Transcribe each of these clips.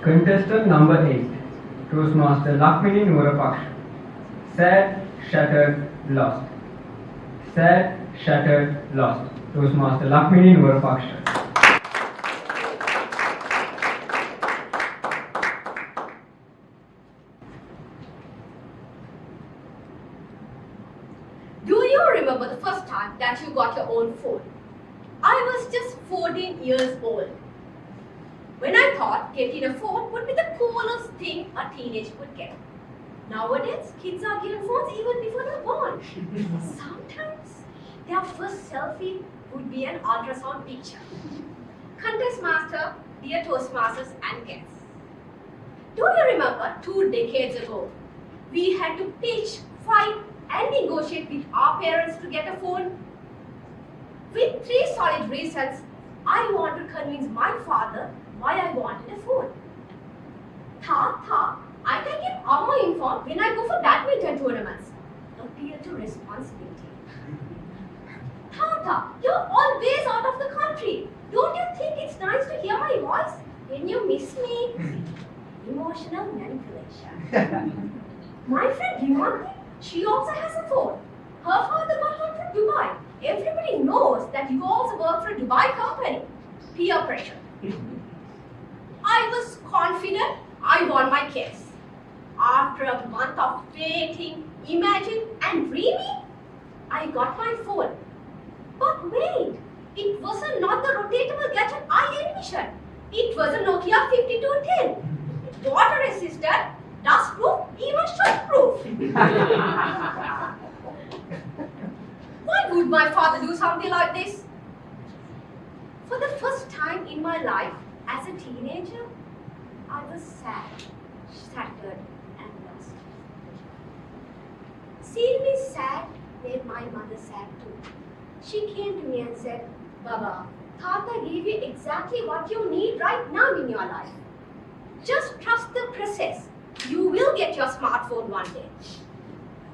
Contestant number 8, Toastmaster Lakmini Nuwarapaksha. Sad, shattered, lost. Sad, shattered, lost. Toastmaster Lakmini Nuwarapaksha. Do you remember the first time that you got your own phone? I was just 14 years old when I thought getting a phone would be the coolest thing a teenager could get. Nowadays, kids are given phones even before they're born. Sometimes their first selfie would be an ultrasound picture. Contest master, dear Toastmasters and guests. Do you remember 2 decades ago, we had to pitch, fight and negotiate with our parents to get a phone? With 3 solid reasons, I want to convince my father why I wanted a phone. Tha, I can keep Amma informed when I go for badminton tournaments. Appeal to responsibility. Tha, you're always out of the country. Don't you think it's nice to hear my voice when you miss me? Emotional manipulation. My friend Rimanti, she also has a phone. Her father got one from Dubai. Everybody knows that you also work for a Dubai company. Peer pressure. I was confident I won my case. After a month of waiting, imagining and dreaming, I got my phone. But wait, it was not the rotatable gadget I envisioned. It was a Nokia 5210. Water resistant, dust proof, even shock proof. Why would my father do something like this? For the first time in my life as a teenager, I was sad, shattered and lost. Seeing me sad made my mother sad too. She came to me and said, Baba, Tata gave you exactly what you need right now in your life. Just trust the process. You will get your smartphone one day.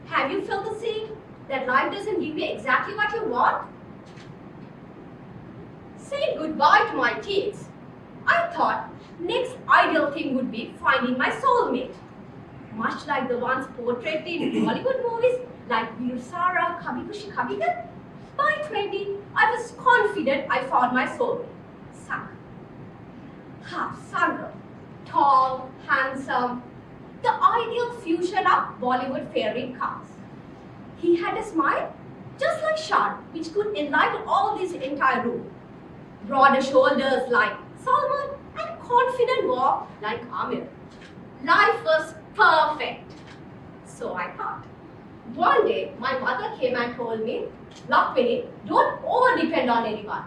Have you felt the same? That life doesn't give you exactly what you want? Saying goodbye to my kids, I thought next ideal thing would be finding my soulmate. Much like the ones portrayed in Bollywood movies like Veer Sara, Kabhi Khushi Kabhie Gham. By 20, I was confident I found my soulmate. Sank. Half Sangal. Tall, handsome, the ideal fusion of Bollywood fairy cast. He had a smile just like Shah, which could enlighten all this entire room. Broader shoulders like Salman and confident walk like Amir. Life was perfect. So I thought. One day, my mother came and told me, Lakmini, don't over-depend on anyone.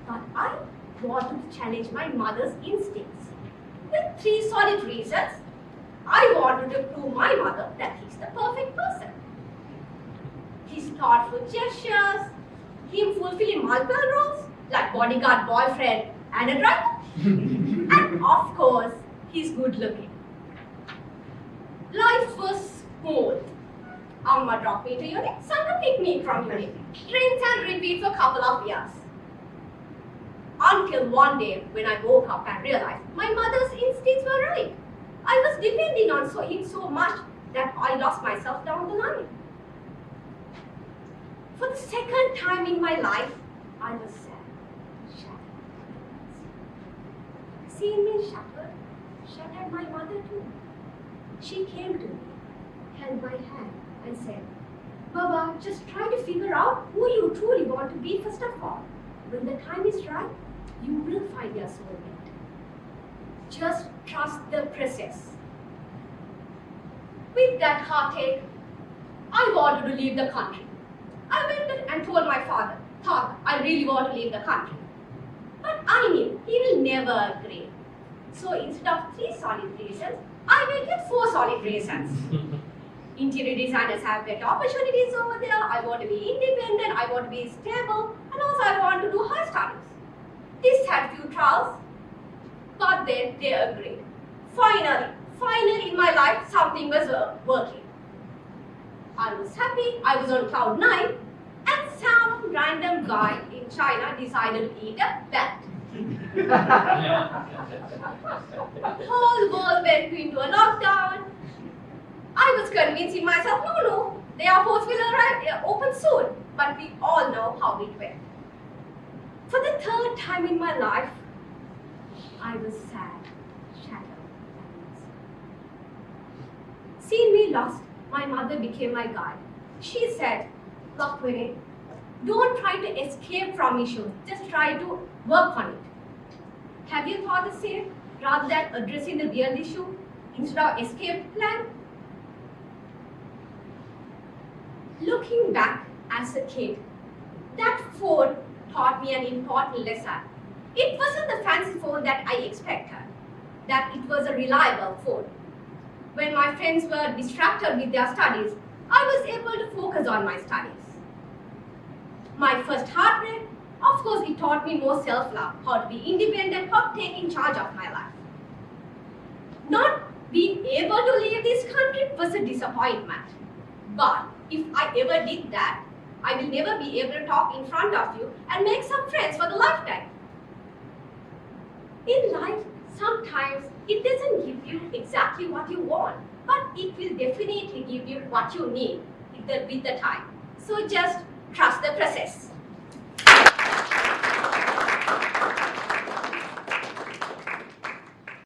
But I wanted to challenge my mother's instincts. With 3 solid reasons, I wanted to prove my mother that he's the perfect person. His thoughtful gestures, him fulfilling multiple roles like bodyguard, boyfriend, and a driver. And of course, he's good looking. Life was smooth. Amma dropped me to unit, Sangha picked me from unit. Rinse and repeat for a couple of years. Until one day when I woke up and realized my mother's instincts were right. I was depending on him so much that I lost myself down the line. For the second time in my life, I was sad, shattered. Seeing me shattered my mother too. She came to me, held my hand and said, Baba, just try to figure out who you truly want to be first of all. When the time is right, you will find your soulmate. Just trust the process. With that heartache, I wanted to leave the country. I went and told my father, thought I really want to leave the country. But I knew he will never agree. So instead of 3 solid reasons, I went with 4 solid reasons. Interior designers have better opportunities over there. I want to be independent. I want to be stable. And also I want to do high studies. This had few trials, but then they agreed. Finally in my life, something was working. I was happy, I was on cloud 9, and some random guy in China decided to eat a bat. Whole world went into a lockdown. I was convincing myself, no, the airports will open soon. But we all know how it went. For the third time in my life, I was sad, shattered. Seeing me lost, my mother became my guide. She said, Lakmini, don't try to escape from issues, just try to work on it. Have you thought the same, rather than addressing the real issue instead of escape plan? Looking back as a kid, that phone taught me an important lesson. It wasn't the fancy phone that I expected, that it was a reliable phone. When my friends were distracted with their studies, I was able to focus on my studies. My first heartbreak, of course, it taught me more self-love, how to be independent, how to take in charge of my life. Not being able to leave this country was a disappointment. But if I ever did that, I will never be able to talk in front of you and make some friends for the lifetime. In life, sometimes it doesn't give you exactly what you want, but it will definitely give you what you need with the time. So just trust the process.